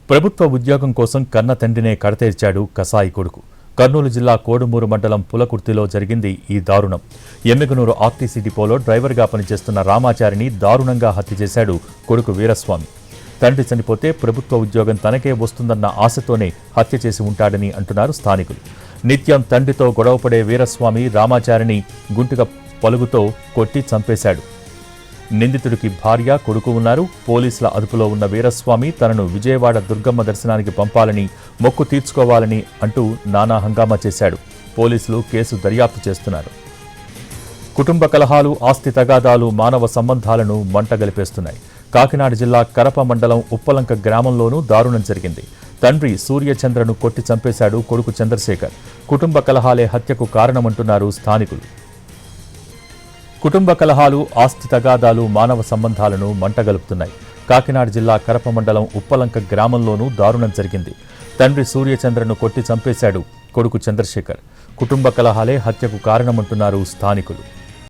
ప్రభుత్వ ఉద్యోగం కోసం కన్న తండ్రినే కడతేర్చాడు కసాయి కొడుకు. కర్నూలు జిల్లా కోడుమూరు మండలం పులకుర్తిలో జరిగింది ఈ దారుణం. ఎమ్మిగనూరు ఆర్టీసీ డిపోలో డ్రైవర్గా పనిచేస్తున్న రామాచారిని దారుణంగా హత్య చేశాడు కొడుకు వీరస్వామి. తండ్రి చనిపోతే ప్రభుత్వ ఉద్యోగం తనకే వస్తుందన్న ఆశతోనే హత్య చేసి ఉంటాడని అంటున్నారు స్థానికులు. నిత్యం తండ్రితో గొడవపడే వీరస్వామి రామాచారిని గుంటుగా పలుగుతో కొట్టి చంపేశాడు. నిందితుడికి భార్య, కొడుకు ఉన్నారు. పోలీసుల అదుపులో ఉన్న వీరస్వామి తనను విజయవాడ దుర్గమ్మ దర్శనానికి పంపాలని, మొక్కు తీర్చుకోవాలని అంటూ నానా హంగామా చేశాడు. పోలీసులు కేసు దర్యాప్తు చేస్తున్నారు. కుటుంబ కలహాలు, ఆస్తి తగాదాలు మానవ సంబంధాలను మంటగలిపేస్తున్నాయి. కాకినాడ జిల్లా కరప మండలం ఉప్పలంక గ్రామంలోనూ దారుణం జరిగింది. తండ్రి సూర్యచంద్రను కొట్టి చంపేశాడు కొడుకు చంద్రశేఖర్. కుటుంబ కలహాలే హత్యకు కారణమంటున్నారు స్థానికులు. కుటుంబ కలహాలు, ఆస్తి తగాదాలు మానవ సంబంధాలను మంటగలుపుతున్నాయి. కాకినాడ జిల్లా కరప మండలం ఉప్పలంక గ్రామంలోనూ దారుణం జరిగింది. తండ్రి సూర్యచంద్రను కొట్టి చంపేశాడు కొడుకు చంద్రశేఖర్. కుటుంబ కలహాలే హత్యకు కారణమంటున్నారు స్థానికులు.